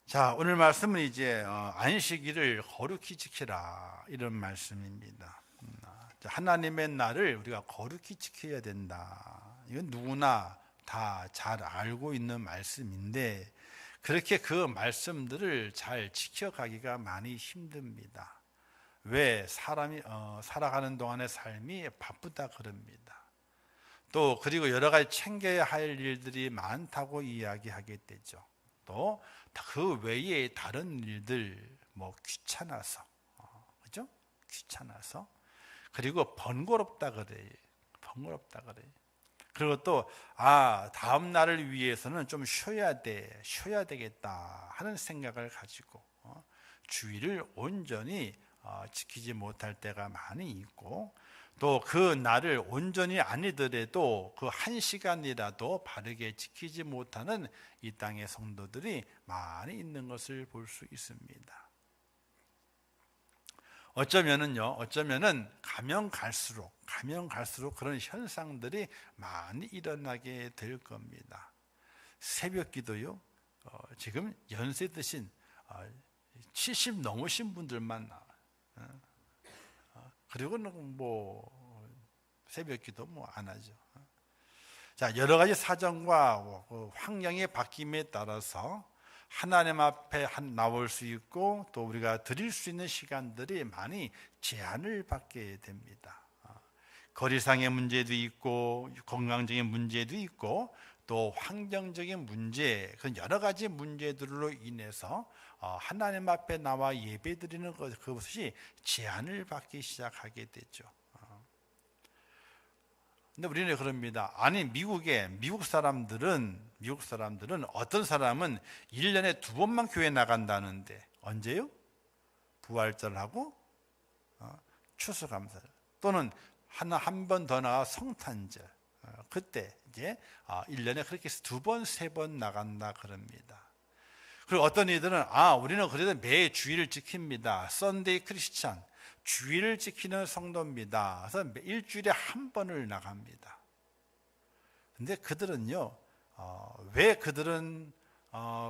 자, 오늘 말씀은 이제 안식일을 거룩히 지키라 이런 말씀입니다. 하나님의 날을 우리가 거룩히 지켜야 된다. 이건 누구나 다 잘 알고 있는 말씀인데 그렇게 그 말씀들을 잘 지켜가기가 많이 힘듭니다. 왜? 사람이 살아가는 동안의 삶이 바쁘다 그럽니다. 또 그리고 여러 가지 챙겨야 할 일들이 많다고 이야기하게 되죠. 또 그 외에 다른 일들 뭐 귀찮아서 그죠? 귀찮아서 그리고 번거롭다 그래. 번거롭다 그래. 그리고 또 다음 날을 위해서는 좀 쉬어야 되겠다 하는 생각을 가지고 주의를 온전히 지키지 못할 때가 많이 있고 또 그 날을 온전히 아니더라도 그 한 시간이라도 바르게 지키지 못하는 이 땅의 성도들이 많이 있는 것을 볼 수 있습니다. 어쩌면은 가면 갈수록 그런 현상들이 많이 일어나게 될 겁니다. 새벽 기도요. 지금 연세 드신 70 넘으신 분들만 나와요. 그리고는 뭐 새벽 기도 뭐 안 하죠. 자, 여러 가지 사정과 환경의 바뀜에 따라서 하나님 앞에 나올 수 있고 또 우리가 드릴 수 있는 시간들이 많이 제한을 받게 됩니다. 거리상의 문제도 있고 건강적인 문제도 있고 또 환경적인 문제, 그런 여러 가지 문제들로 인해서 하나님 앞에 나와 예배드리는 그것이 제한을 받기 시작하게 되죠. 근데 우리는 그럽니다. 아니 미국 사람들은 어떤 사람은 1년에 2번만 교회 나간다는데 언제요? 부활절하고 추수감사절 또는 한 번 더 나가 성탄절 그때 이제 1년에 그렇게 2번, 3번 나간다 그럽니다. 그리고 어떤 이들은 우리는 그래도 매 주일을 지킵니다. 썬데이 크리스찬 주일을 지키는 성도입니다. 그래서 일주일에 한 번을 나갑니다. 근데 그들은요, 왜 그들은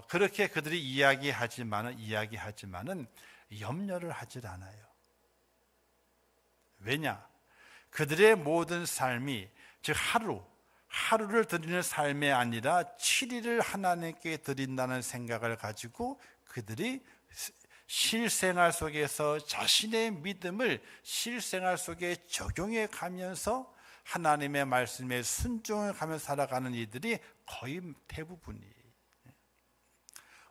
그렇게 그들이 이야기하지만은 염려를 하질 않아요. 왜냐? 그들의 모든 삶이 즉 하루를 드리는 삶이 아니라 7일을 하나님께 드린다는 생각을 가지고 그들이 실생활 속에서 자신의 믿음을 실생활 속에 적용해 가면서 하나님의 말씀에 순종해 가면서 살아가는 이들이 거의 대부분이에요.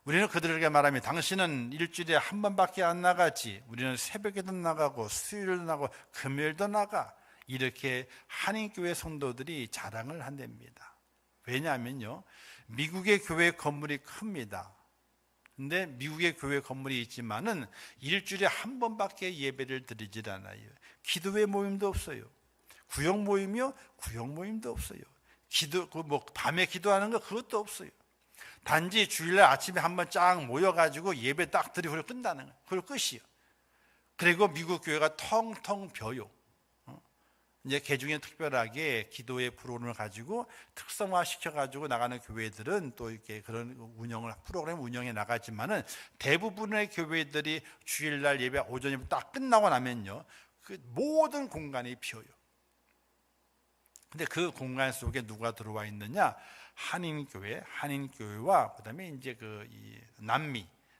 우리는 그들에게 말합니다. 당신은 일주일에 한 번밖에 안 나가지. 우리는 새벽에도 나가고 수요일도 나가고 금요일도 나가. 이렇게 한인교회 성도들이 자랑을 한답니다. 왜냐하면요, 미국의 교회 건물이 큽니다. 근데 미국의 교회 건물이 있지만은 일주일에 한 번밖에 예배를 드리질 않아요. 기도회 모임도 없어요. 구역 모임이요? 구역 모임도 없어요. 밤에 기도하는 거 그것도 없어요. 단지 주일날 아침에 한번 쫙 모여가지고 예배 딱 드리고 끝나는 거예요. 그리고 끝이요. 그리고 미국 교회가 텅텅 벼요. 이제 개중에 특별하게 기도의 프로그램을 가지고 특성화 시켜가지고 나가는 교회들은 또 이렇게 그런 프로그램 운영에 나가지만은 대부분의 교회들이 주일날 예배 오전에 딱 끝나고 나면요, 그 모든 공간이 비어요. 근데 그 공간 속에 누가 들어와 있느냐? 한인교회와 그다음에 이제 이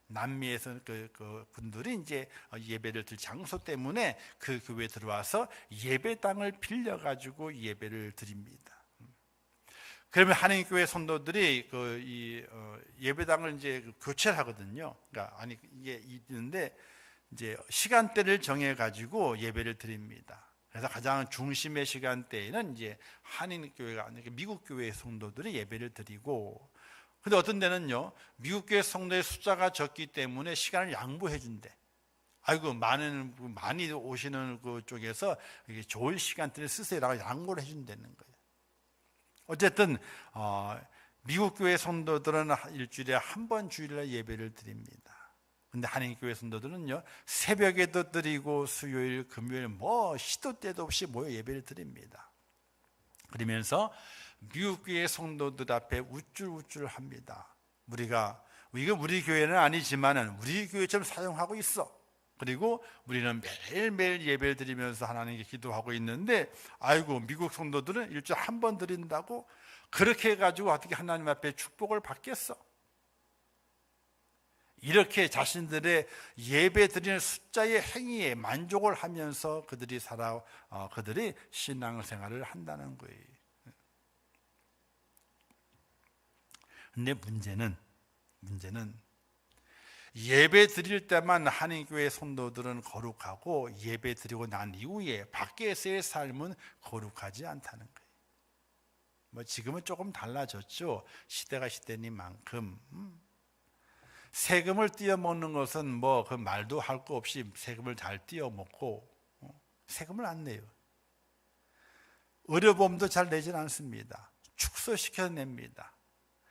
남미에서 그 분들이 이제 예배를 드릴 장소 때문에 그 교회에 들어와서 예배당을 빌려 가지고 예배를 드립니다. 그러면 한인교회 성도들이 예배당을 이제 교체를 하거든요. 그러니까 이게 있는데 이제 시간대를 정해 가지고 예배를 드립니다. 그래서 가장 중심의 시간대에는 이제 한인교회가 아니라 미국 교회 성도들이 예배를 드리고, 근데 어떤 데는요, 미국 교회 성도의 숫자가 적기 때문에 시간을 양보해 준대. 많이 오시는 그 쪽에서 좋은 시간대를 쓰세요라고 양보를 해준다는 거예요. 어쨌든 미국 교회 성도들은 일주일에 한 번 주일날 예배를 드립니다. 근데 한인교회 성도들은요, 새벽에도 드리고 수요일, 금요일 시도 때도 없이 모여 예배를 드립니다. 그러면서 미국 교회 성도들 앞에 우쭐우쭐합니다. 이거 우리 교회는 아니지만은 우리 교회처럼 사용하고 있어. 그리고 우리는 매일매일 예배를 드리면서 하나님께 기도하고 있는데, 아이고 미국 성도들은 일주일에 한 번 드린다고 그렇게 해가지고 어떻게 하나님 앞에 축복을 받겠어? 이렇게 자신들의 예배 드리는 숫자의 행위에 만족을 하면서 그들이 신앙생활을 한다는 거예요. 근데 문제는 예배 드릴 때만 한인교회 성도들은 거룩하고 예배 드리고 난 이후에 밖에서의 삶은 거룩하지 않다는 거예요. 뭐 지금은 조금 달라졌죠. 시대가 시대니만큼 세금을 띄어 먹는 것은 뭐 그 말도 할 거 없이 세금을 잘 띄어 먹고 세금을 안 내요. 의료보험도 잘 내질 않습니다. 축소시켜 냅니다.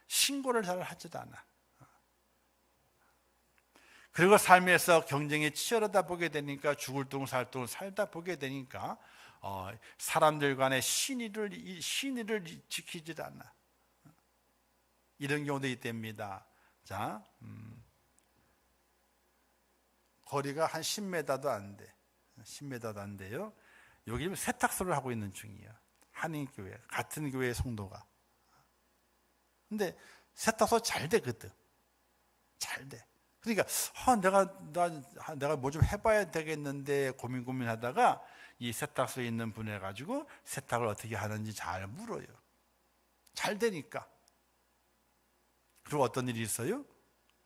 신고를 잘 하질 않아. 그리고 삶에서 경쟁이 치열하다 보게 되니까 죽을 둥 살 둥 살다 보게 되니까 사람들 간의 신의를 지키질 않아. 이런 경우도 있답니다. 자, 거리가 한 10m도 안 돼. 10m도 안 돼요. 여기 세탁소를 하고 있는 중이야. 한인교회, 같은 교회 성도가. 근데 세탁소 잘 되거든. 잘 돼. 그러니까 내가 뭐 좀 해봐야 되겠는데 고민하다가 이 세탁소에 있는 분에 가지고 세탁을 어떻게 하는지 잘 물어요. 잘 되니까. 그리고 어떤 일이 있어요?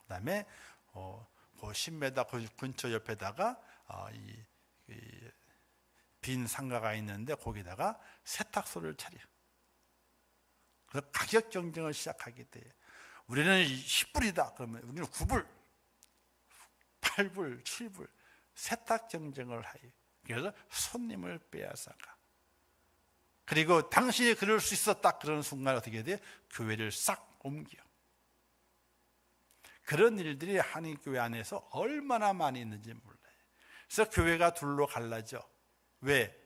그다음에 그 10m 근처 옆에다가 빈 상가가 있는데 거기다가 세탁소를 차려. 그래서 가격 경쟁을 시작하게 돼요. 우리는 10불이다. 그러면 우리는 9불, 8불, 7불 세탁 경쟁을 해요. 그래서 손님을 빼앗아가. 그리고 당신이 그럴 수 있었다. 그런 순간 어떻게 돼요? 교회를 싹 옮겨. 그런 일들이 한인교회 안에서 얼마나 많이 있는지 몰라요. 그래서 교회가 둘로 갈라져. 왜?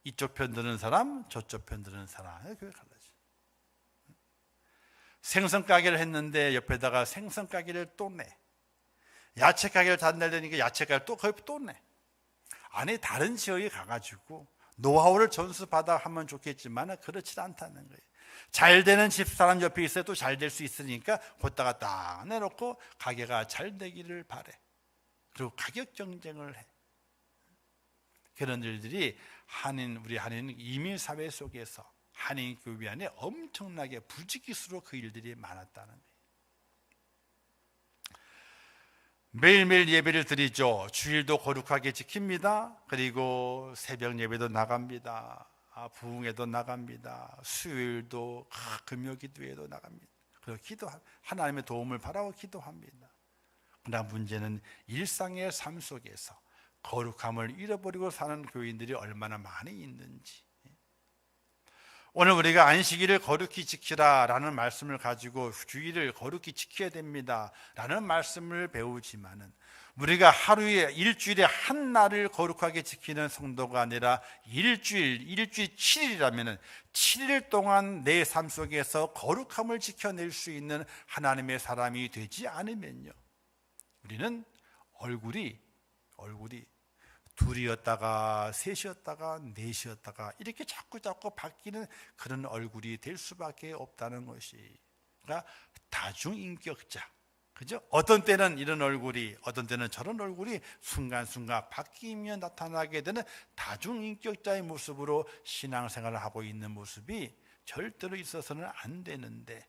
이쪽 편 드는 사람, 저쪽 편 드는 사람. 교회 갈라져. 생선 가게를 했는데 옆에다가 생선 가게를 또 내. 야채 가게를 단달되니까 야채 가게를 또 내. 안에 다른 지역에 가가지고 노하우를 전수받아 하면 좋겠지만 그렇지 않다는 거예요. 잘 되는 집사람 옆에 있어도 잘 될 수 있으니까 거기다가 딱 내놓고 가게가 잘 되기를 바래. 그리고 가격 경쟁을 해. 그런 일들이 우리 한인 이민사회 속에서 한인 교회 안에 엄청나게 부지기수로 그 일들이 많았다는 거예요. 매일매일 예배를 드리죠. 주일도 거룩하게 지킵니다. 그리고 새벽 예배도 나갑니다. 부흥회도 나갑니다. 수요일도 금요기도회도 나갑니다. 그리고 하나님의 도움을 바라고 기도합니다. 그러나 문제는 일상의 삶 속에서 거룩함을 잃어버리고 사는 교인들이 얼마나 많이 있는지. 오늘 우리가 안식일을 거룩히 지키라 라는 말씀을 가지고 주일을 거룩히 지켜야 됩니다 라는 말씀을 배우지만은, 우리가 일주일에 한 날을 거룩하게 지키는 성도가 아니라 일주일 7일이라면 7일 동안 내 삶 속에서 거룩함을 지켜낼 수 있는 하나님의 사람이 되지 않으면요, 우리는 얼굴이 둘이었다가 셋이었다가 넷이었다가 이렇게 자꾸 바뀌는 그런 얼굴이 될 수밖에 없다는 것이, 그러니까 다중인격자, 그죠? 어떤 때는 이런 얼굴이, 어떤 때는 저런 얼굴이 순간순간 바뀌며 나타나게 되는 다중인격자의 모습으로 신앙생활을 하고 있는 모습이 절대로 있어서는 안 되는데,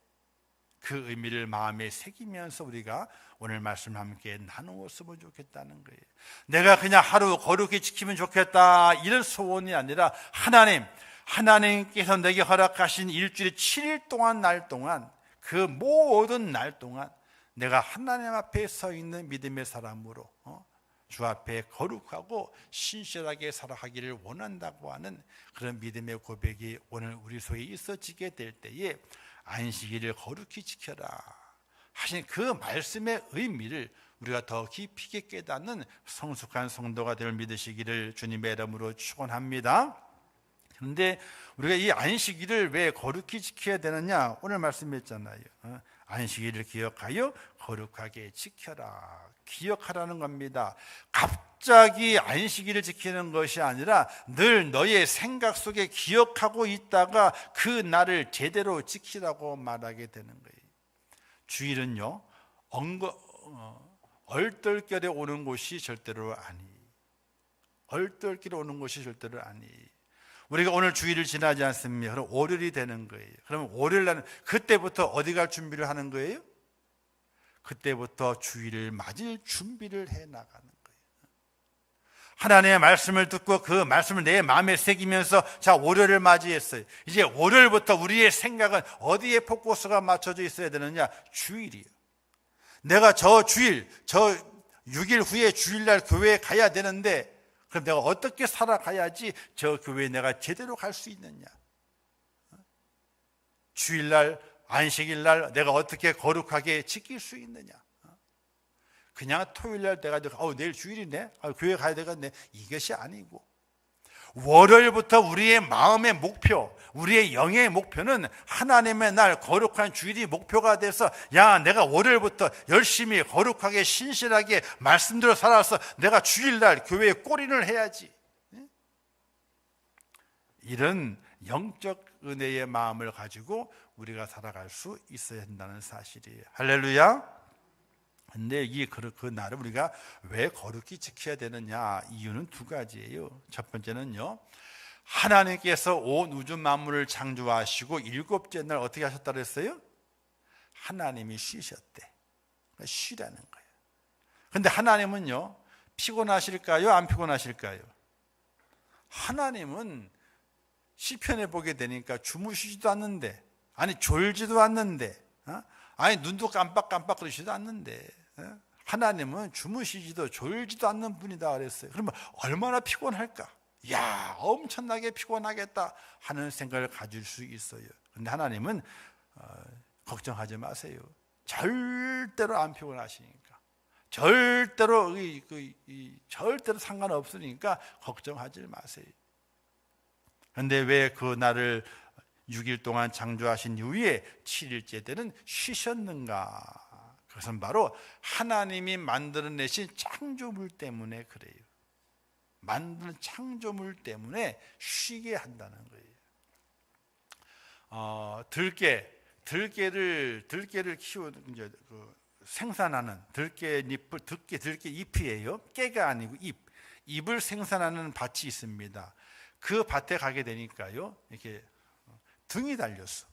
그 의미를 마음에 새기면서 우리가 오늘 말씀 함께 나누었으면 좋겠다는 거예요. 내가 그냥 하루 거룩히 지키면 좋겠다 이런 소원이 아니라, 하나님께서 내게 허락하신 일주일에 7일 동안 날 동안, 그 모든 날 동안 내가 하나님 앞에 서 있는 믿음의 사람으로 주 앞에 거룩하고 신실하게 살아가기를 원한다고 하는 그런 믿음의 고백이 오늘 우리 속에 있어지게 될 때에 안식일을 거룩히 지켜라 하신 그 말씀의 의미를 우리가 더 깊이 있게 깨닫는 성숙한 성도가 될 믿으시기를 주님의 이름으로 축원합니다. 그런데 우리가 이 안식일을 왜 거룩히 지켜야 되느냐, 오늘 말씀했잖아요. 안식일을 기억하여 거룩하게 지켜라. 기억하라는 겁니다. 갑자기 안식일을 지키는 것이 아니라 늘 너의 생각 속에 기억하고 있다가 그 날을 제대로 지키라고 말하게 되는 거예요. 주일은요, 얼떨결에 오는 곳이 절대로 아니에요. 얼떨결에 오는 곳이 절대로 아니에요. 우리가 오늘 주일을 지나지 않습니까? 그럼 월요일이 되는 거예요. 그러면 월요일 날은 그때부터 어디 갈 준비를 하는 거예요? 그때부터 주일을 맞을 준비를 해 나가는 거예요. 하나님의 말씀을 듣고 그 말씀을 내 마음에 새기면서 자, 월요일을 맞이했어요. 이제 월요일부터 우리의 생각은 어디에 포커스가 맞춰져 있어야 되느냐? 주일이요. 내가 저 주일, 저 6일 후에 주일날 교회에 가야 되는데 그럼 내가 어떻게 살아가야지 저 교회에 내가 제대로 갈 수 있느냐? 주일날, 안식일날 내가 어떻게 거룩하게 지킬 수 있느냐? 그냥 토요일날 내가 내일 주일이네, 교회 가야 되겠네, 이것이 아니고 월요일부터 우리의 마음의 목표, 우리의 영의 목표는 하나님의 날 거룩한 주일이 목표가 돼서 야, 내가 월요일부터 열심히 거룩하게 신실하게 말씀대로 살아서 내가 주일날 교회에 꼬리를 해야지. 이런 영적 은혜의 마음을 가지고 우리가 살아갈 수 있어야 한다는 사실이에요. 할렐루야. 근데 그 날을 우리가 왜 거룩히 지켜야 되느냐? 이유는 두 가지예요. 첫 번째는요, 하나님께서 온 우주 만물을 창조하시고 일곱째 날 어떻게 하셨다 그랬어요? 하나님이 쉬셨대. 쉬라는 거예요. 근데 하나님은요, 피곤하실까요? 안 피곤하실까요? 하나님은 시편에 보게 되니까 주무시지도 않는데, 아니 졸지도 않는데, 아니 눈도 깜빡깜빡 그러시지도 않는데, 하나님은 주무시지도 졸지도 않는 분이다 그랬어요. 그러면 얼마나 피곤할까? 야, 엄청나게 피곤하겠다 하는 생각을 가질 수 있어요. 그런데 하나님은 걱정하지 마세요. 절대로 안 피곤하시니까, 절대로 절대로 상관없으니까 걱정하지 마세요. 그런데 왜 그 날을 6일 동안 창조하신 이후에 7일째 때는 쉬셨는가? 그것은 바로 하나님이 만들어내신 창조물 때문에 그래요. 만드는 창조물 때문에 쉬게 한다는 거예요. 들깨를 키우는 이제 생산하는 들깨 잎이에요. 깨가 아니고 잎을 생산하는 밭이 있습니다. 그 밭에 가게 되니까요, 이렇게 등이 달렸어.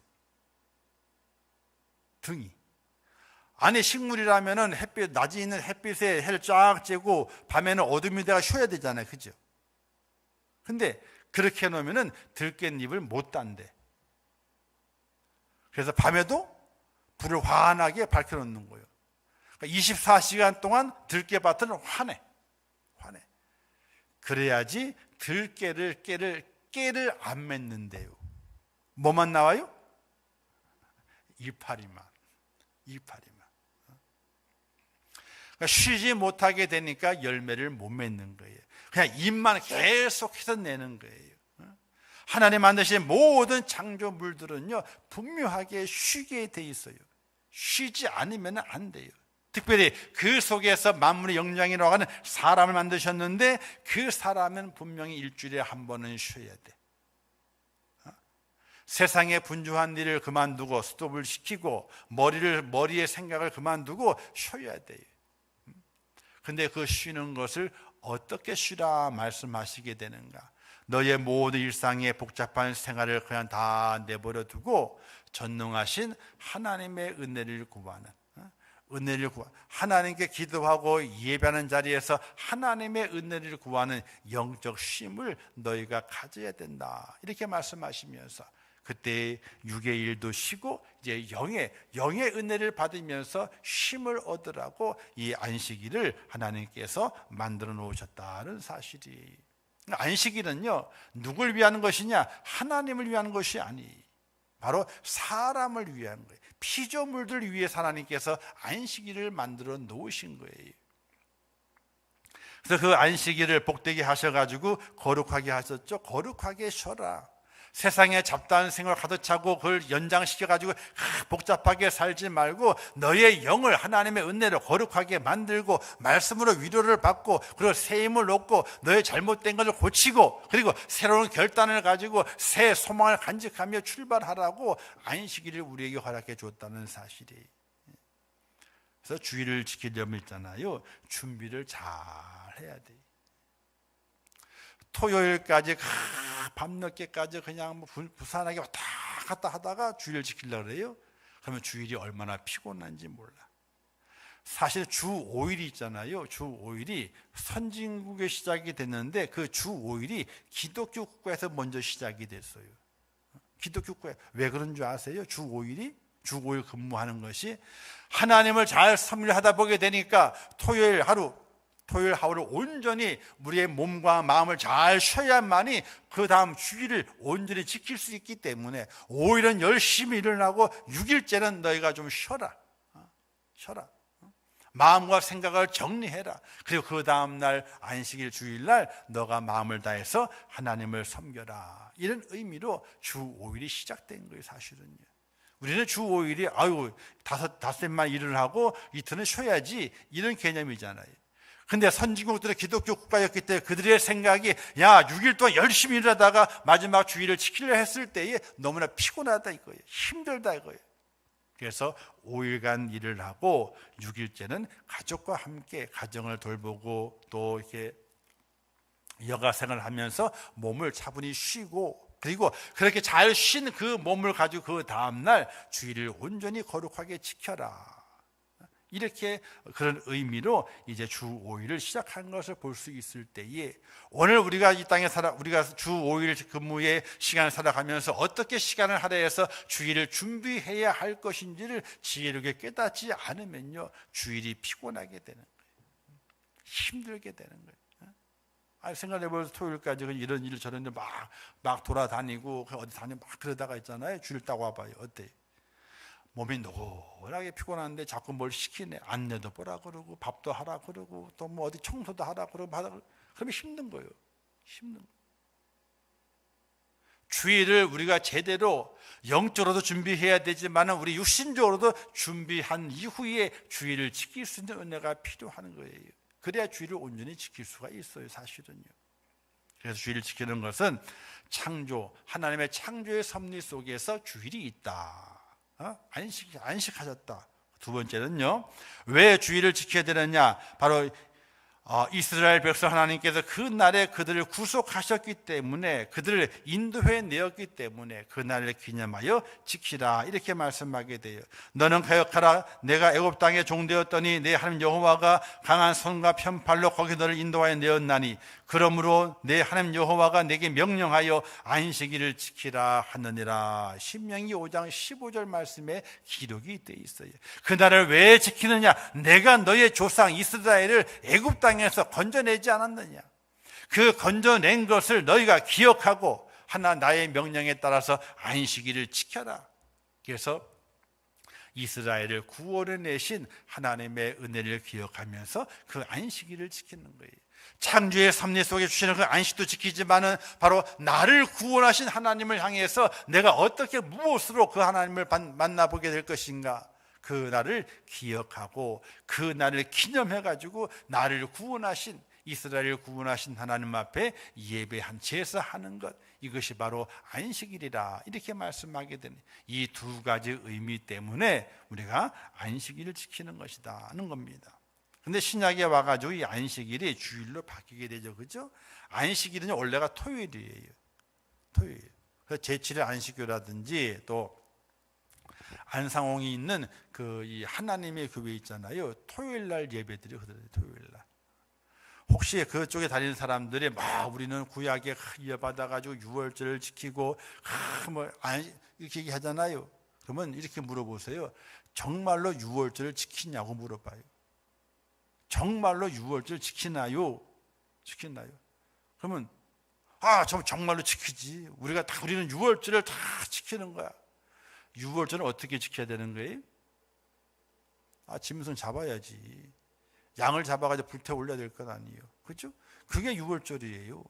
등이. 안에 식물이라면은 낮에 있는 햇빛에 해를 쫙 쬐고 밤에는 어둠이 돼가 쉬어야 되잖아요. 그죠? 근데 그렇게 해놓으면은 들깻잎을 못 단대. 그래서 밤에도 불을 환하게 밝혀놓는 거예요. 그러니까 24시간 동안 들깨밭은 환해. 그래야지 깨를 안 맺는데요. 뭐만 나와요? 이파리만. 그러니까 쉬지 못하게 되니까 열매를 못 맺는 거예요. 그냥 잎만 계속해서 내는 거예요. 하나님 만드신 모든 창조물들은요, 분명하게 쉬게 돼 있어요. 쉬지 않으면 안 돼요. 특별히 그 속에서 만물의 영장이라고 하는 사람을 만드셨는데 그 사람은 분명히 일주일에 한 번은 쉬어야 돼. 세상의 분주한 일을 그만두고 스톱을 시키고 머리의 생각을 그만두고 쉬어야 돼요. 근데 그 쉬는 것을 어떻게 쉬라 말씀하시게 되는가? 너의 모든 일상의 복잡한 생활을 그냥 다 내버려 두고 전능하신 하나님의 은혜를 구하는, 하나님께 기도하고 예배하는 자리에서 하나님의 은혜를 구하는 영적 쉼을 너희가 가져야 된다, 이렇게 말씀하시면서 그때 육의 일도 쉬고 이제 영의 은혜를 받으면서 쉼을 얻으라고 이 안식일을 하나님께서 만들어 놓으셨다는 사실이. 안식일은요, 누굴 위한 것이냐? 하나님을 위한 것이 아니, 바로 사람을 위한 거예요. 피조물들 위해서 하나님께서 안식일을 만들어 놓으신 거예요. 그래서 그 안식일을 복되게 하셔가지고 거룩하게 하셨죠. 거룩하게 쉬어라. 세상에 잡다한 생활 가득 차고 그걸 연장시켜가지고 복잡하게 살지 말고 너의 영을 하나님의 은혜로 거룩하게 만들고 말씀으로 위로를 받고 그리고 새 힘을 얻고 너의 잘못된 것을 고치고 그리고 새로운 결단을 가지고 새 소망을 간직하며 출발하라고 안식일을 우리에게 허락해 줬다는 사실이에요. 그래서 주일을 지키려면 있잖아요, 준비를 잘 해야 돼요. 토요일까지 밤늦게까지 그냥 뭐 부산하게 왔다 갔다 하다가 주일을 지키려고 그래요. 그러면 주일이 얼마나 피곤한지 몰라. 사실 주 5일이 있잖아요. 주 5일이 선진국에 시작이 됐는데 그 주 5일이 기독교 국가에서 먼저 시작이 됐어요. 기독교 국가에. 왜 그런 줄 아세요? 주 5일이? 주 5일 근무하는 것이 하나님을 잘 섬기하다 보게 되니까 토요일 하루를 온전히 우리의 몸과 마음을 잘 쉬어야만이 그 다음 주일을 온전히 지킬 수 있기 때문에 5일은 열심히 일어나고 6일째는 너희가 좀 쉬어라. 마음과 생각을 정리해라. 그리고 그 다음 날 안식일 주일날 너가 마음을 다해서 하나님을 섬겨라. 이런 의미로 주 5일이 시작된 거예요. 사실은요. 우리는 주 5일이 닷새만 일을 하고 이틀은 쉬어야지 이런 개념이잖아요. 근데 선진국들은 기독교 국가였기 때문에 그들의 생각이 6일 동안 열심히 일하다가 마지막 주일을 지키려 했을 때에 너무나 피곤하다 이거예요. 힘들다 이거예요. 그래서 5일간 일을 하고 6일째는 가족과 함께 가정을 돌보고 또 이렇게 여가생활을 하면서 몸을 차분히 쉬고 그리고 그렇게 잘 쉰 그 몸을 가지고 그 다음날 주일을 온전히 거룩하게 지켜라. 이렇게 그런 의미로 이제 주 5일을 시작한 것을 볼 수 있을 때에 오늘 우리가 이 땅에 우리가 주 5일 근무의 시간을 살아가면서 어떻게 시간을 할애해서 주일을 준비해야 할 것인지를 지혜롭게 깨닫지 않으면요 주일이 피곤하게 되는 거예요. 힘들게 되는 거예요. 생각해보면 토요일까지 이런 일 저런 일 막 돌아다니고 어디 다니고 막 그러다가 있잖아요. 주일 딱 와봐요. 어때요? 몸이 노곤하게 피곤한데 자꾸 뭘 시키네. 안내도 보라 그러고 밥도 하라 그러고 또 뭐 어디 청소도 하라 그러고 그러면 힘든 거예요. 주일을 우리가 제대로 영적으로도 준비해야 되지만 우리 육신적으로도 준비한 이후에 주일을 지킬 수 있는 은혜가 필요한 거예요. 그래야 주일을 온전히 지킬 수가 있어요. 사실은요. 그래서 주일을 지키는 것은 하나님의 창조의 섭리 속에서 주일이 있다. 안식하셨다. 두 번째는요, 왜 주일을 지켜야 되느냐? 바로 이스라엘 백성 하나님께서 그 날에 그들을 구속하셨기 때문에 그들을 인도해 내었기 때문에 그 날을 기념하여 지키라 이렇게 말씀하게 돼요. 너는 가역하라. 내가 애굽 땅에 종되었더니 내 하나님 여호와가 강한 손과 편팔로 거기 너를 인도하여 내었나니 그러므로 내 하나님 여호와가 내게 명령하여 안식일을 지키라 하느니라. 신명기 5장 15절 말씀에 기록이 되어 있어요. 그 날을 왜 지키느냐? 내가 너의 조상 이스라엘을 애굽 땅에서 건져내지 않았느냐? 그 건져낸 것을 너희가 기억하고 나의 명령에 따라서 안식일을 지켜라. 그래서 이스라엘을 구원해 내신 하나님의 은혜를 기억하면서 그 안식일을 지키는 거예요. 창조의 섭리 속에 주시는 그 안식도 지키지만은 바로 나를 구원하신 하나님을 향해서 내가 어떻게 무엇으로 그 하나님을 만나보게 될 것인가? 그 날을 기억하고 그 날을 기념해가지고 나를 구원하신 이스라엘을 구원하신 하나님 앞에 예배한 제사하는 것, 이것이 바로 안식일이라 이렇게 말씀하게 되는 이 두 가지 의미 때문에 우리가 안식일을 지키는 것이다 하는 겁니다. 근데 신약에 와가지고 이 안식일이 주일로 바뀌게 되죠. 그죠? 안식일은 원래가 토요일이에요. 토요일. 그래서 제7일 안식교라든지 또 안상홍이 있는 이 하나님의 교회 있잖아요. 토요일 날 예배드려요. 토요일 날. 혹시 그쪽에 다니는 사람들이 우리는 구약에 이어받아가지고 유월절을 지키고 이렇게 얘기하잖아요. 그러면 이렇게 물어보세요. 정말로 유월절을 지키냐고 물어봐요. 정말로 유월절 지키나요? 그러면 정말로 지키지. 우리는 유월절을 다 지키는 거야. 유월절은 어떻게 지켜야 되는 거예요? 짐승 잡아야지. 양을 잡아가지고 불태 올려야 될 건 아니에요. 그렇죠? 그게 유월절이에요.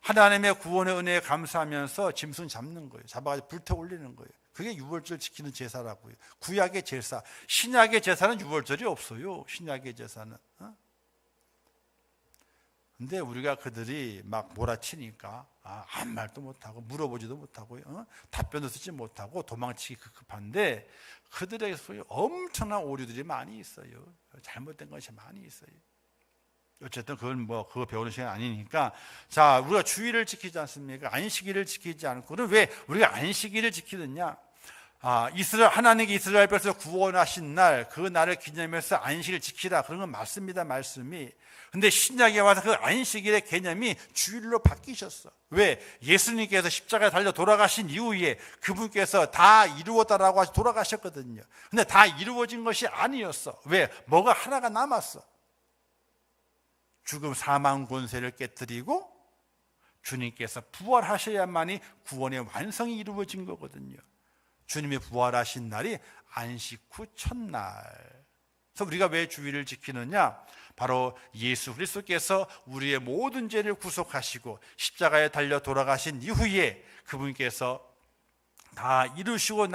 하나님의 구원의 은혜에 감사하면서 짐승 잡는 거예요. 잡아가지고 불태 올리는 거예요. 그게 유월절 지키는 제사라고요. 구약의 제사. 신약의 제사는 유월절이 없어요. 신약의 제사는. 근데 우리가 그들이 막 몰아치니까 아무 말도 못하고 물어보지도 못하고 답변도 쓰지 못하고 도망치기 급급한데 그들에게서 엄청난 오류들이 많이 있어요. 잘못된 것이 많이 있어요. 어쨌든 그건 그거 배우는 시간 아니니까. 자, 우리가 주일을 지키지 않습니까? 안식일을 지키지 않고. 그럼 왜 우리가 안식일을 지키느냐? 하나님께 이스라엘 백성을 구원하신 날, 그 날을 기념해서 안식일을 지키라. 그런 건 맞습니다, 말씀이. 근데 신약에 와서 그 안식일의 개념이 주일로 바뀌셨어. 왜? 예수님께서 십자가에 달려 돌아가신 이후에 그분께서 다 이루었다라고 하시 돌아가셨거든요. 근데 다 이루어진 것이 아니었어. 왜? 뭐가 하나가 남았어. 죽음, 사망, 권세를 깨뜨리고 주님께서 부활하셔야만이 구원의 완성이 이루어진 거거든요. 주님이 부활하신 날이 안식 후 첫날. 그래서 우리가 왜 주일을 지키느냐? 바로 예수 그리스도께서 우리의 모든 죄를 구속하시고 십자가에 달려 돌아가신 이후에 그분께서 다 이루시고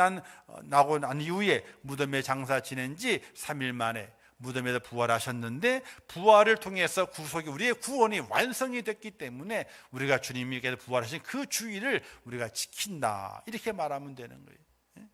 나고 난 이후에 무덤에 장사 지낸 지 3일 만에 무덤에서 부활하셨는데, 부활을 통해서 구속이, 우리의 구원이 완성이 됐기 때문에 우리가 주님께서 부활하신 그 주일을 우리가 지킨다, 이렇게 말하면 되는 거예요.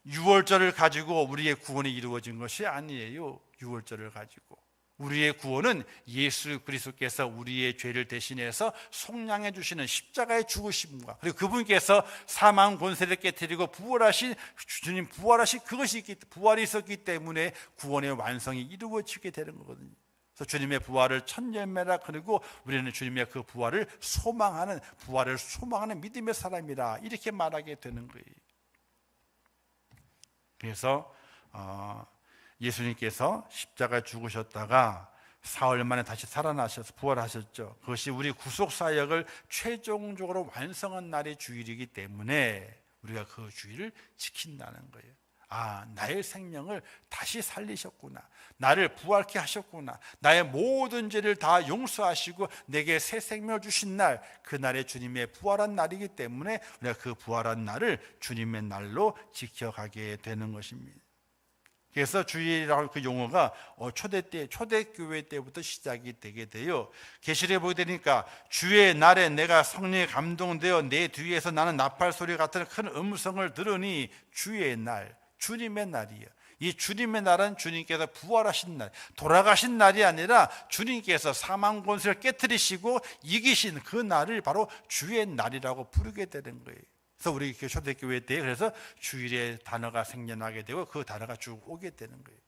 유월절을 가지고 우리의 구원이 이루어진 것이 아니에요. 유월절을 가지고 우리의 구원은 예수 그리스도께서 우리의 죄를 대신해서 속량해 주시는 십자가의 죽으심과, 그리고 그분께서 사망 권세를 깨뜨리고 부활하신 주님, 부활하신 그것이 부활이 있었기 때문에 구원의 완성이 이루어지게 되는 거거든요. 그래서 주님의 부활을 첫 열매라. 그리고 우리는 주님의 그 부활을 소망하는 믿음의 사람이라, 이렇게 말하게 되는 거예요. 그래서 예수님께서 십자가에 죽으셨다가 사흘 만에 다시 살아나셔서 부활하셨죠. 그것이 우리 구속 사역을 최종적으로 완성한 날의 주일이기 때문에 우리가 그 주일을 지킨다는 거예요. 나의 생명을 다시 살리셨구나, 나를 부활케 하셨구나, 나의 모든 죄를 다 용서하시고 내게 새 생명을 주신 날, 그 날에 주님의 부활한 날이기 때문에 우리가 그 부활한 날을 주님의 날로 지켜가게 되는 것입니다. 그래서 주일이라고 그 용어가 초대교회 때부터 시작이 되게 돼요. 계시록에 보게 되니까 주의 날에 내가 성령에 감동되어 내 뒤에서 나는 나팔 소리 같은 큰 음성을 들으니, 주의 날, 주님의 날이에요. 이 주님의 날은 주님께서 부활하신 날, 돌아가신 날이 아니라 주님께서 사망 권세를 깨뜨리시고 이기신 그 날을 바로 주의 날이라고 부르게 되는 거예요. 그래서 우리 초대교회 때 그래서 주일의 단어가 생겨나게 되고 그 단어가 쭉 오게 되는 거예요.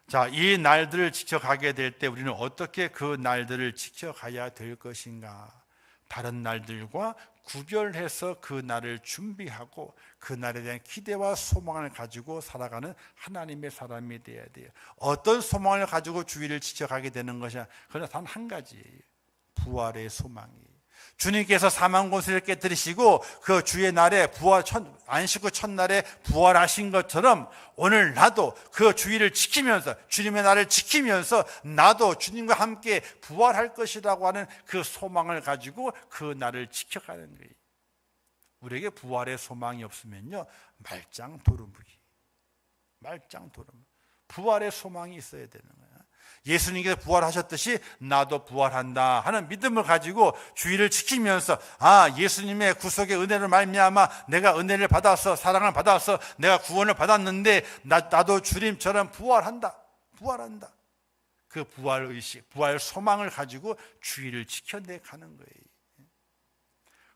자, 이 날들을 지켜가게 될 때 우리는 어떻게 그 날들을 지켜가야 될 것인가? 다른 날들과 구별해서 그 날을 준비하고 그 날에 대한 기대와 소망을 가지고 살아가는 하나님의 사람이 되어야 돼요. 어떤 소망을 가지고 주일을 지켜가게 되는 것이냐? 그건 단 한 가지예요. 부활의 소망이에요. 주님께서 사망 권세를 깨뜨리시고 그 주의 날에 안식 후 첫날에 부활하신 것처럼 오늘 나도 그 주일을 지키면서, 주님의 날을 지키면서 나도 주님과 함께 부활할 것이라고 하는 그 소망을 가지고 그 날을 지켜가는 거예요. 우리에게 부활의 소망이 없으면요, 말짱도루묵이. 부활의 소망이 있어야 되는 거예요. 예수님께서 부활하셨듯이 나도 부활한다 하는 믿음을 가지고 주일을 지키면서, 예수님의 구속의 은혜를 말미암아 내가 은혜를 받아서, 사랑을 받아서 내가 구원을 받았는데 나도 주님처럼 부활한다. 그 부활의식, 부활 소망을 가지고 주일을 지켜내 가는 거예요.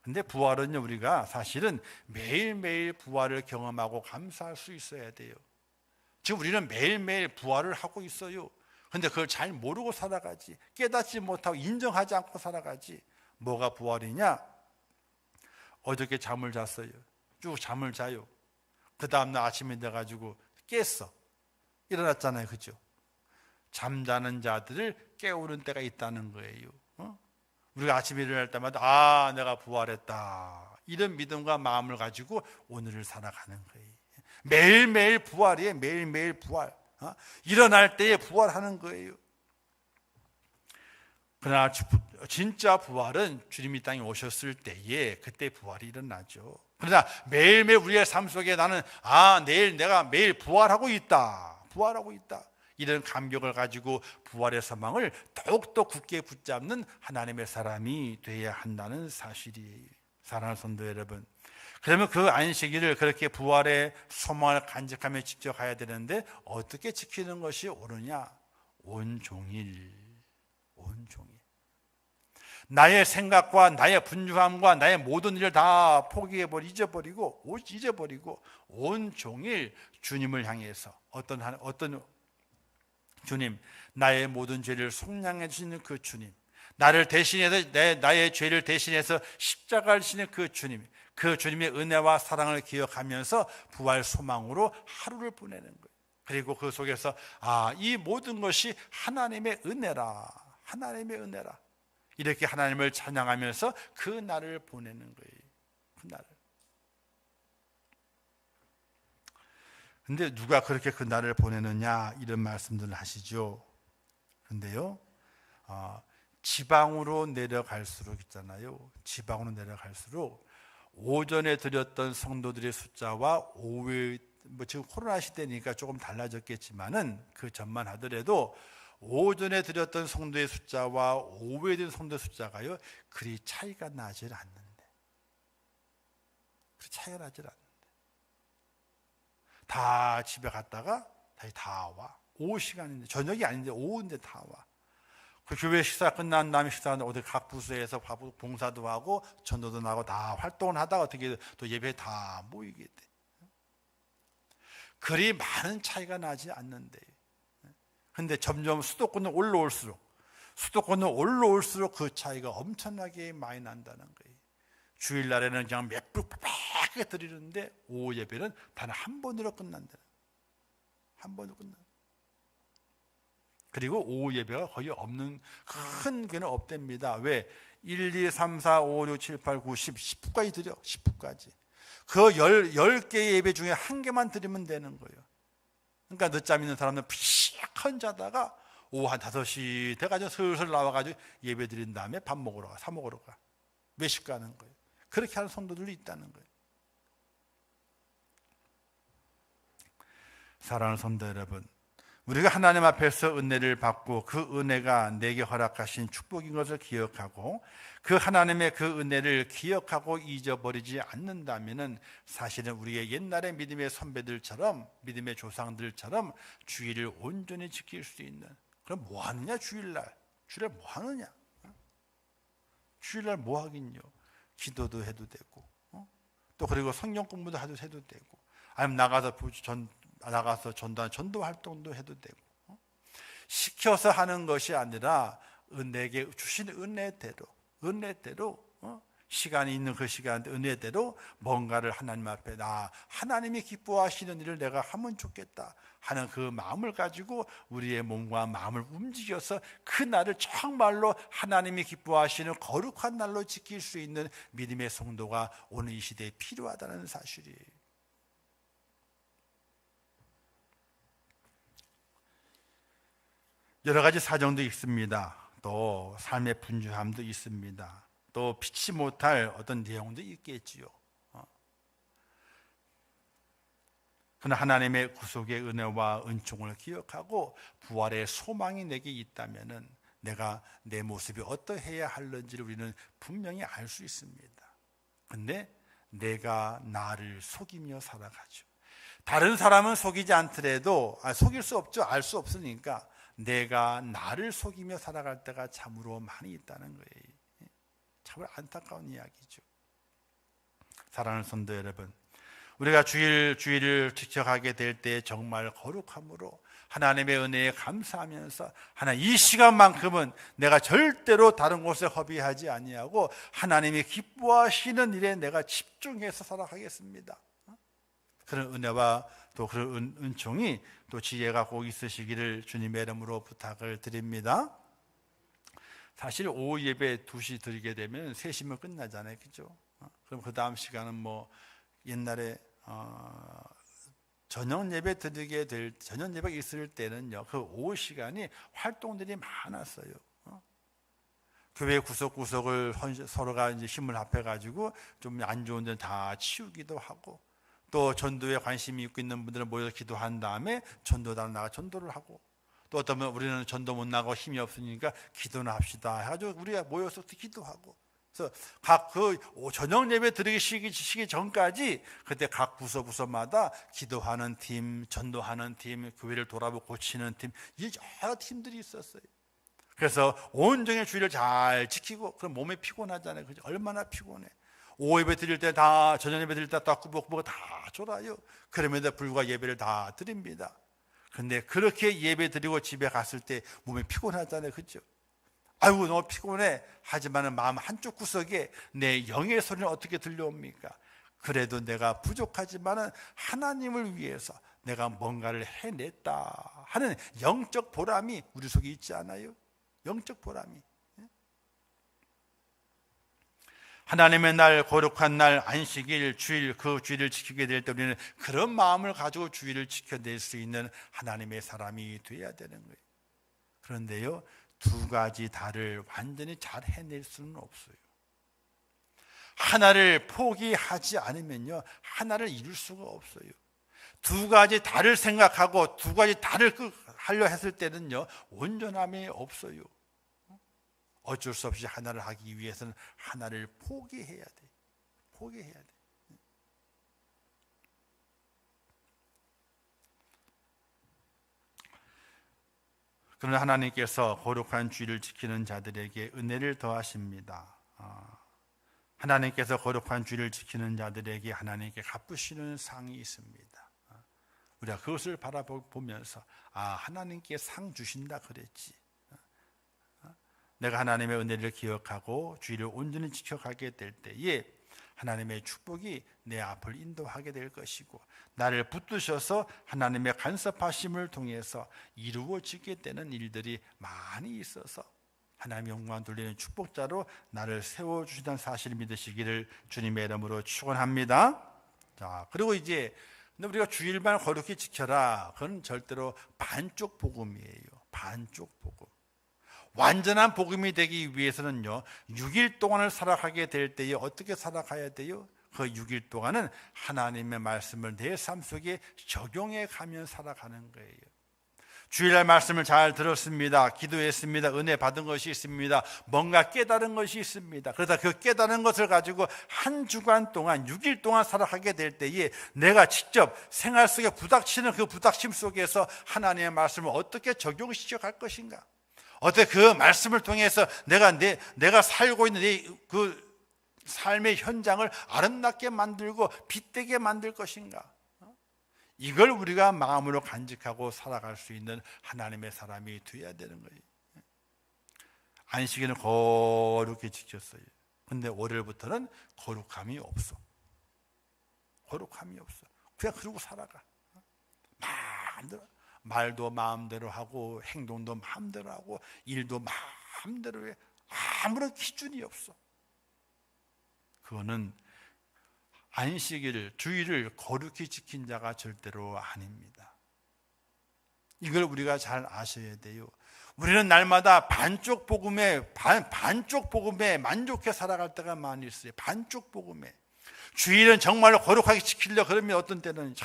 근데 부활은요, 우리가 사실은 매일매일 부활을 경험하고 감사할 수 있어야 돼요. 지금 우리는 매일매일 부활을 하고 있어요. 근데 그걸 잘 모르고 살아가지, 깨닫지 못하고 인정하지 않고 살아가지. 뭐가 부활이냐? 어저께 잠을 잤어요. 쭉 잠을 자요. 그 다음날 아침에 돼가지고 깼어. 일어났잖아요, 그죠? 잠자는 자들을 깨우는 때가 있다는 거예요. 우리가 아침에 일어날 때마다 내가 부활했다, 이런 믿음과 마음을 가지고 오늘을 살아가는 거예요. 매일매일 부활이에요. 매일매일 부활. 일어날 때에 부활하는 거예요. 그러나 진짜 부활은 주님이 땅에 오셨을 때에 그때 부활이 일어나죠. 그러나 매일매일 우리의 삶 속에 나는 내일 내가 매일 부활하고 있다. 이런 감격을 가지고 부활의 소망을 더욱더 굳게 붙잡는 하나님의 사람이 되어야 한다는 사실이에요. 사랑하는 성도 여러분, 그러면 그 안식일을 그렇게 부활의 소망을 간직하며 지켜가야 되는데 어떻게 지키는 것이 옳으냐? 온종일 나의 생각과 나의 분주함과 나의 모든 일을 다 잊어버리고 온종일 주님을 향해서 어떤 주님, 나의 모든 죄를 속량해 주시는 그 주님, 나를 대신해서 나의 죄를 대신해서 십자가를 지는 그 주님, 그 주님의 은혜와 사랑을 기억하면서 부활 소망으로 하루를 보내는 거예요. 그리고 그 속에서 이 모든 것이 하나님의 은혜라. 이렇게 하나님을 찬양하면서 그 날을 보내는 거예요. 그 날을. 근데 누가 그렇게 그 날을 보내느냐 이런 말씀들을 하시죠. 그런데요, 지방으로 내려갈수록 있잖아요. 지방으로 내려갈수록 오전에 드렸던 성도들의 숫자와 오후에 지금 코로나 시대니까 조금 달라졌겠지만은 그 전만 하더라도 오전에 드렸던 성도의 숫자와 오후에 드린 성도의 숫자가요 그리 차이가 나질 않는데. 다 집에 갔다가 다시 다 와. 오후 시간인데, 저녁이 아닌데 오후인데 다 와. 그 교회 식사 끝난 다음에 식사하는데 어디 각 부서에서 봉사도 하고 전도도 나고 다 활동을 하다가 어떻게 또 예배에 다 모이게 돼. 그리 많은 차이가 나지 않는데, 근데 점점 수도권은 올라올수록 그 차이가 엄청나게 많이 난다는 거예요. 주일날에는 그냥 몇 불 빡빡하게 드리는데 오후 예배는 단 한 번으로 끝난다. 그리고 오후 예배가 거의 없는, 큰 교회는 없답니다. 왜? 1, 2, 3, 4, 5, 6, 7, 8, 9, 10, 10부까지 드려. 10부까지. 그 10개의 예배 중에 한 개만 드리면 되는 거예요. 그러니까 늦잠 있는 사람들은 피식한 자다가 오후 한 5시 돼가지고 슬슬 나와가지고 예배 드린 다음에 밥 먹으러 가, 사 먹으러 가. 외식 가는 거예요. 그렇게 하는 성도들도 있다는 거예요. 사랑하는 성도 여러분, 우리가 하나님 앞에서 은혜를 받고 그 은혜가 내게 허락하신 축복인 것을 기억하고 그 하나님의 그 은혜를 기억하고 잊어버리지 않는다면 사실은 우리의 옛날의 믿음의 선배들처럼, 믿음의 조상들처럼 주일을 온전히 지킬 수 있는, 그럼 뭐 하느냐? 주일날 뭐 하느냐? 주일날 뭐 하긴요? 기도도 해도 되고, 또 그리고 성경 공부도 해도 되고, 아니면 나가서 전도 활동도 해도 되고, 시켜서 하는 것이 아니라 내게 주신 은혜대로 시간이 있는 그 시간대 은혜대로 뭔가를 하나님 앞에 하나님이 기뻐하시는 일을 내가 하면 좋겠다 하는 그 마음을 가지고 우리의 몸과 마음을 움직여서 그 날을 정말로 하나님이 기뻐하시는 거룩한 날로 지킬 수 있는 믿음의 성도가 오늘 이 시대에 필요하다는 사실이에요. 여러 가지 사정도 있습니다. 또 삶의 분주함도 있습니다. 또 피치 못할 어떤 내용도 있겠지요. 그러나 하나님의 구속의 은혜와 은총을 기억하고 부활의 소망이 내게 있다면 내가 내 모습이 어떠해야 하는지를 우리는 분명히 알 수 있습니다. 그런데 내가 나를 속이며 살아가죠. 다른 사람은 속이지 않더라도 속일 수 없죠. 알 수 없으니까 내가 나를 속이며 살아갈 때가 참으로 많이 있다는 거예요. 참 안타까운 이야기죠. 사랑하는 성도 여러분, 우리가 주일을 지켜가게 될 때 정말 거룩함으로 하나님의 은혜에 감사하면서 이 시간만큼은 내가 절대로 다른 곳에 허비하지 아니하고 하나님이 기뻐하시는 일에 내가 집중해서 살아가겠습니다. 그런 은혜와 또 그런 은총이 또 지혜가 꼭 있으시기를 주님의 이름으로 부탁을 드립니다. 사실 오후 예배 2시 드리게 되면 3시면 끝나잖아요. 그죠? 그럼 그 다음 시간은 뭐 옛날에 저녁 예배 드리게 될 저녁 예배 있을 때는요, 그 오후 시간이 활동들이 많았어요. 교회 구석구석을 서로가 이제 힘을 합해 가지고 좀 안 좋은 데는 다 치우기도 하고, 또 전도에 관심이 있는 분들은 모여서 기도한 다음에 전도단 나가 전도를 하고, 또 어떤 분 우리는 전도 못 나가고 힘이 없으니까 기도나 합시다 해가지고 우리가 모여서 기도하고. 그래서 각 그 저녁 예배 드리기 시기 전까지 그때 각 부서마다 기도하는 팀, 전도하는 팀, 교회를 돌아보고 고치는 팀, 이 여러 팀들이 있었어요. 그래서 온종일 주의를 잘 지키고, 그럼 몸에 피곤하잖아요. 그죠? 얼마나 피곤해. 오후 예배 드릴 때 다, 저녁 예배 드릴 때 다 꾸벅꾸벅 다 졸아요. 그럼에도 불구하고 예배를 다 드립니다. 근데 그렇게 예배 드리고 집에 갔을 때 몸에 피곤하잖아요. 그죠? 아이고 너무 피곤해. 하지만 마음 한쪽 구석에 내 영의 소리는 어떻게 들려옵니까? 그래도 내가 부족하지만 하나님을 위해서 내가 뭔가를 해냈다 하는 영적 보람이 우리 속에 있지 않아요? 영적 보람이. 하나님의 날, 거룩한 날, 안식일, 주일, 그 주일을 지키게 될 때 우리는 그런 마음을 가지고 주일을 지켜낼 수 있는 하나님의 사람이 되어야 되는 거예요. 그런데요, 두 가지 다를 완전히 잘 해낼 수는 없어요. 하나를 포기하지 않으면요, 하나를 이룰 수가 없어요. 두 가지 다를 생각하고 두 가지 다를 하려 했을 때는요, 온전함이 없어요. 어쩔 수 없이 하나를 하기 위해서는 하나를 포기해야 돼. 포기해야 돼. 그러나 하나님께서 거룩한 주일을 지키는 자들에게 은혜를 더하십니다. 하나님께서 거룩한 주일을 지키는 자들에게 하나님께 갚으시는 상이 있습니다. 우리가 그것을 바라보면서 하나님께 상 주신다 그랬지. 내가 하나님의 은혜를 기억하고 주일을 온전히 지켜가게 될 때에 하나님의 축복이 내 앞을 인도하게 될 것이고, 나를 붙드셔서 하나님의 간섭하심을 통해서 이루어지게 되는 일들이 많이 있어서 하나님의 영광 돌리는 축복자로 나를 세워주시다는 사실을 믿으시기를 주님의 이름으로 축원합니다. 자, 그리고 이제 우리가 주일만 거룩히 지켜라, 그건 절대로 반쪽 복음이에요. 반쪽 복음. 완전한 복음이 되기 위해서는요, 6일 동안을 살아가게 될 때에 어떻게 살아가야 돼요? 그 6일 동안은 하나님의 말씀을 내 삶 속에 적용해 가며 살아가는 거예요. 주일날 말씀을 잘 들었습니다. 기도했습니다. 은혜 받은 것이 있습니다. 뭔가 깨달은 것이 있습니다. 그러다 그 깨달은 것을 가지고 한 주간 동안 6일 동안 살아가게 될 때에 내가 직접 생활 속에 부닥치는 그 부닥침 속에서 하나님의 말씀을 어떻게 적용시켜 갈 것인가? 어떻게 그 말씀을 통해서 내가 살고 있는 그 삶의 현장을 아름답게 만들고 빛되게 만들 것인가? 이걸 우리가 마음으로 간직하고 살아갈 수 있는 하나님의 사람이 되어야 되는 거예요. 안식일은 거룩히 지켰어요. 근데 월요일부터는 거룩함이 없어. 거룩함이 없어. 그냥 그러고 살아가. 마음대로. 말도 마음대로 하고 행동도 마음대로 하고 일도 마음대로 해. 아무런 기준이 없어. 그거는 안식일을, 주일을 거룩히 지킨 자가 절대로 아닙니다. 이걸 우리가 잘 아셔야 돼요. 우리는 날마다 반쪽 복음에 만족해 살아갈 때가 많이 있어요. 반쪽 복음에. 주일은 정말로 거룩하게 지키려 그러면 어떤 때는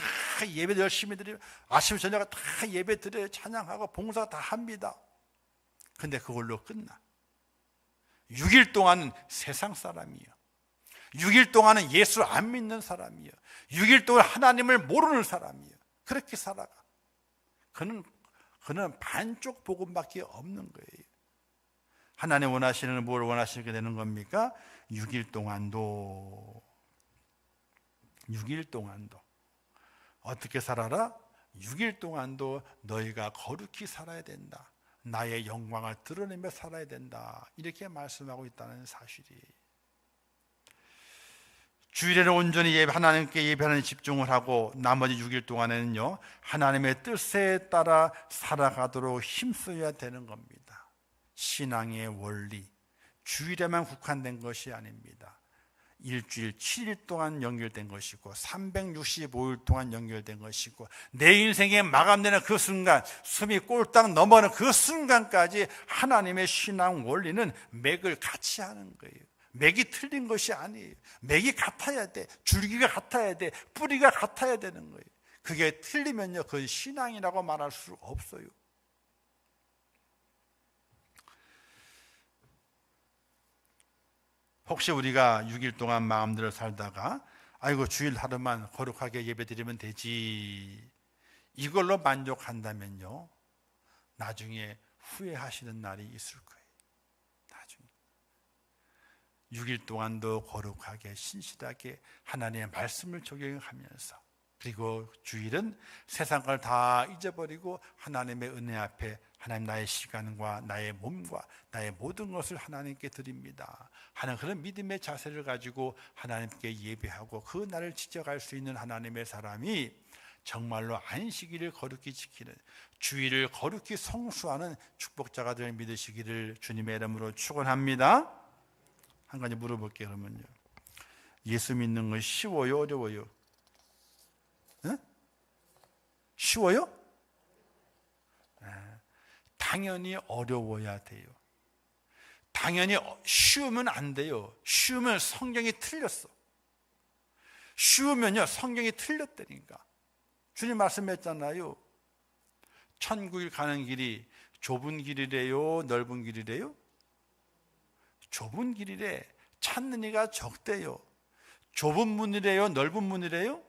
예배 열심히 드리고 아침 저녁에 다 예배 드려요. 찬양하고 봉사 다 합니다. 근데 그걸로 끝나. 6일 동안은 세상 사람이에요. 6일 동안은 예수를 안 믿는 사람이에요. 6일 동안 하나님을 모르는 사람이에요. 그렇게 살아가. 그는 반쪽 복음밖에 없는 거예요. 하나님 원하시는 뭘 원하시게 되는 겁니까? 6일 동안도 어떻게 살아라? 6일 동안도 너희가 거룩히 살아야 된다. 나의 영광을 드러내며 살아야 된다. 이렇게 말씀하고 있다는 사실이에요. 주일에는 온전히 하나님께 예배하는 집중을 하고 나머지 6일 동안에는요, 하나님의 뜻에 따라 살아가도록 힘써야 되는 겁니다. 신앙의 원리, 주일에만 국한된 것이 아닙니다. 일주일 7일 동안 연결된 것이고 365일 동안 연결된 것이고 내 인생에 마감되는 그 순간, 숨이 꼴딱 넘어가는 그 순간까지 하나님의 신앙 원리는 맥을 같이 하는 거예요. 맥이 틀린 것이 아니에요. 맥이 같아야 돼. 줄기가 같아야 돼. 뿌리가 같아야 되는 거예요. 그게 틀리면요, 그건 신앙이라고 말할 수 없어요. 혹시 우리가 6일 동안 마음대로 살다가 아이고 주일 하루만 거룩하게 예배드리면 되지, 이걸로 만족한다면요, 나중에 후회하시는 날이 있을 거예요. 나중에 6일 동안도 거룩하게 신실하게 하나님의 말씀을 적용하면서, 그리고 주일은 세상 걸 다 잊어버리고 하나님의 은혜 앞에 하나님 나의 시간과 나의 몸과 나의 모든 것을 하나님께 드립니다 하는 그런 믿음의 자세를 가지고 하나님께 예배하고 그 날을 지켜갈 수 있는 하나님의 사람이 정말로 안식일을 거룩히 지키는, 주일을 거룩히 성수하는 축복자가 될 믿으시기를 주님의 이름으로 축원합니다. 한 가지 물어볼게요. 그러면요, 예수 믿는 건 쉬워요, 어려워요? 네? 쉬워요? 네. 당연히 어려워야 돼요. 당연히 쉬우면 안 돼요. 쉬우면 성경이 틀렸어. 쉬우면요, 성경이 틀렸다니까. 주님 말씀했잖아요. 천국에 가는 길이 좁은 길이래요, 넓은 길이래요? 좁은 길이래. 찾는 이가 적대요. 좁은 문이래요, 넓은 문이래요?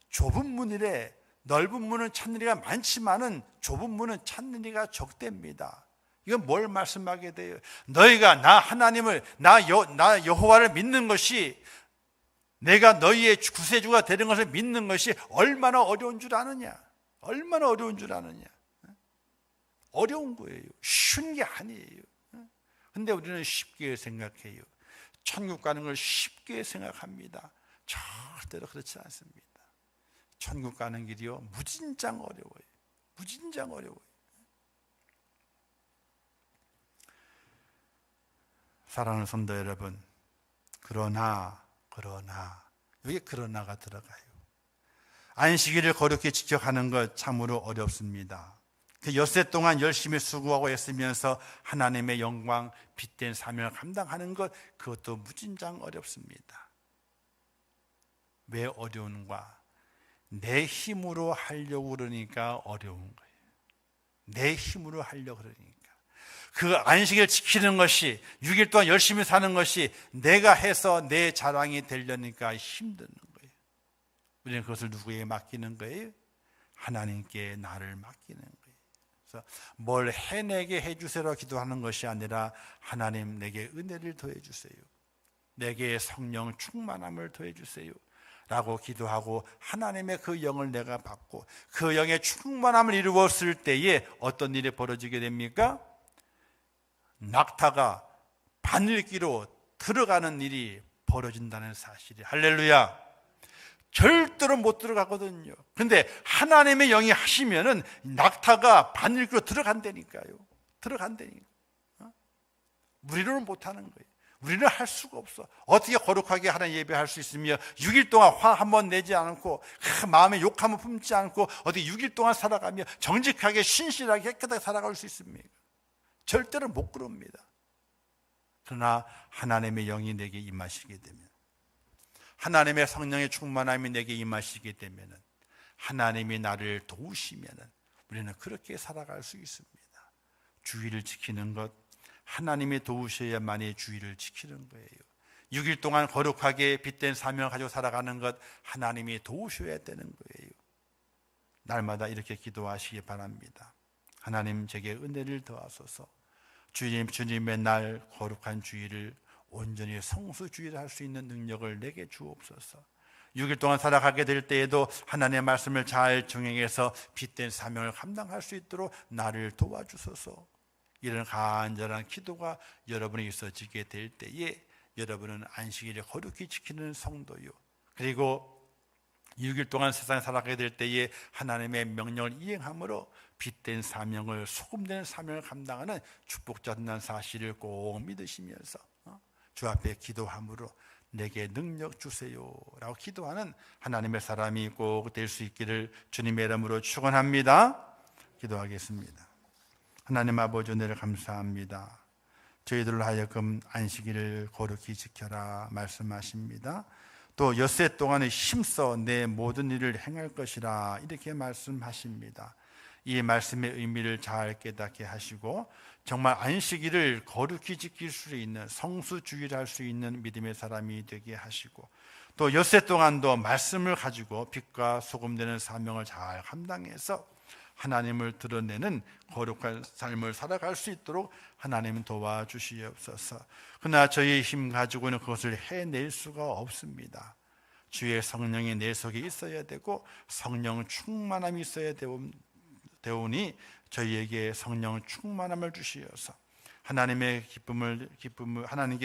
좁은 문이래. 넓은 문은 찾는 이가 많지만은 좁은 문은 찾는 이가 적답니다. 이건 뭘 말씀하게 돼요? 너희가 나 하나님을, 나 여호와를 믿는 것이, 내가 너희의 구세주가 되는 것을 믿는 것이 얼마나 어려운 줄 아느냐? 얼마나 어려운 줄 아느냐? 어려운 거예요. 쉬운 게 아니에요. 근데 우리는 쉽게 생각해요. 천국 가는 걸 쉽게 생각합니다. 절대로 그렇지 않습니다. 천국 가는 길이요, 무진장 어려워요. 무진장 어려워요. 사랑하는 성도 여러분, 그러나 여기 그러나가 들어가요. 안식일을 거룩히 지켜가는 것 참으로 어렵습니다. 그 엿새 동안 열심히 수고하고 애쓰면서 하나님의 영광, 빛된 사명을 감당하는 것, 그것도 무진장 어렵습니다. 왜 어려운가? 내 힘으로 하려고 그러니까 어려운 거예요. 내 힘으로 하려고 그러니까. 그 안식을 지키는 것이, 6일 동안 열심히 사는 것이 내가 해서 내 자랑이 되려니까 힘든 거예요. 우리는 그것을 누구에게 맡기는 거예요? 하나님께 나를 맡기는 거예요. 그래서 뭘 해내게 해주세요 기도하는 것이 아니라, 하나님 내게 은혜를 더해주세요, 내게 성령 충만함을 더해주세요 라고 기도하고 하나님의 그 영을 내가 받고 그 영의 충만함을 이루었을 때에 어떤 일이 벌어지게 됩니까? 낙타가 바늘기로 들어가는 일이 벌어진다는 사실이, 할렐루야, 절대로 못 들어가거든요. 그런데 하나님의 영이 하시면은 낙타가 바늘기로 들어간다니까요. 들어간다니까. 우리는 못하는 거예요. 우리는 할 수가 없어. 어떻게 거룩하게 하나님 예배할 수 있으며 6일 동안 화 한 번 내지 않고 마음에 욕 한 번 품지 않고 어떻게 6일 동안 살아가며 정직하게 신실하게 깨끗하게 살아갈 수 있습니까? 절대로 못 그럽니다. 그러나 하나님의 영이 내게 임하시게 되면, 하나님의 성령의 충만함이 내게 임하시게 되면, 하나님이 나를 도우시면 우리는 그렇게 살아갈 수 있습니다. 주의를 지키는 것, 하나님이 도우셔야만이 주의를 지키는 거예요. 6일 동안 거룩하게 빛된 사명을 가지고 살아가는 것, 하나님이 도우셔야 되는 거예요. 날마다 이렇게 기도하시기 바랍니다. 하나님 제게 은혜를 더하소서. 주님의 날 거룩한 주일을 온전히 성수주의를 할 수 있는 능력을 내게 주옵소서. 6일 동안 살아가게 될 때에도 하나님의 말씀을 잘 정행해서 빛된 사명을 감당할 수 있도록 나를 도와주소서. 이런 간절한 기도가 여러분이 있어지게 될 때에 여러분은 안식일을 거룩히 지키는 성도요, 그리고 6일 동안 세상에 살아가게 될 때에 하나님의 명령을 이행함으로 빛된 사명을, 소금된 사명을 감당하는 축복자 된다는 사실을 꼭 믿으시면서 주 앞에 기도함으로 내게 능력 주세요 라고 기도하는 하나님의 사람이 꼭 될 수 있기를 주님의 이름으로 축원합니다. 기도하겠습니다. 하나님 아버지, 은혜를 감사합니다. 저희들로 하여금 안식일을 거룩히 지켜라 말씀하십니다. 또 엿새 동안에 힘써 내 모든 일을 행할 것이라 이렇게 말씀하십니다. 이 말씀의 의미를 잘 깨닫게 하시고 정말 안식일을 거룩히 지킬 수 있는 성수주의를 할 수 있는 믿음의 사람이 되게 하시고 또 엿새 동안도 말씀을 가지고 빛과 소금 되는 사명을 잘 감당해서 하나님을 드러내는 거룩한 삶을 살아갈 수 있도록 하나님 도와주시옵소서. 그러나 저희의 힘 가지고는 그것을 해낼 수가 없습니다. 주의 성령이 내 속에 있어야 되고 성령 충만함이 있어야 되오니 저희에게 성령 충만함을 주시어서 하나님께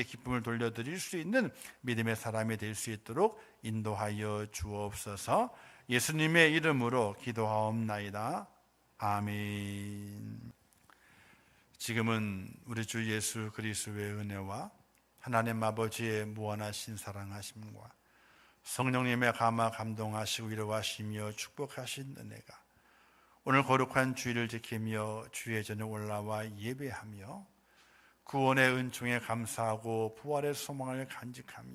기쁨을 돌려드릴 수 있는 믿음의 사람이 될 수 있도록 인도하여 주옵소서. 예수님의 이름으로 기도하옵나이다. 아멘. 지금은 우리 주 예수 그리스도의 은혜와 하나님 아버지의 무한하신 사랑하심과 성령님의 감화 감동하시고 위로하시며 축복하신 은혜가 오늘 거룩한 주일을 지키며 주의 전에 올라와 예배하며 구원의 은총에 감사하고 부활의 소망을 간직하며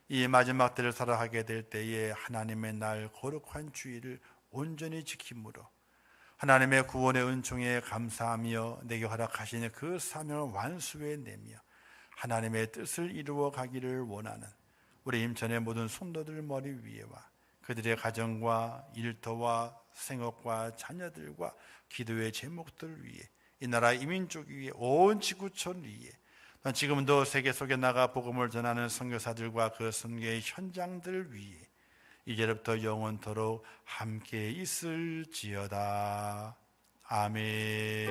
이 마지막 때를 살아가게 될 때에 하나님의 날 거룩한 주일을 온전히 지킴으로 하나님의 구원의 은총에 감사하며 내게 허락하시는 그 사명을 완수해내며 하나님의 뜻을 이루어 가기를 원하는 우리 임천의 모든 성도들 머리 위에와 그들의 가정과 일터와 생업과 자녀들과 기도의 제목들 위에 이 나라 이민족 위에 온 지구촌 위에 지금도 세계 속에 나가 복음을 전하는 선교사들과 그 선교의 현장들 위에 이제부터 영원토록 함께 있을지어다. 아멘.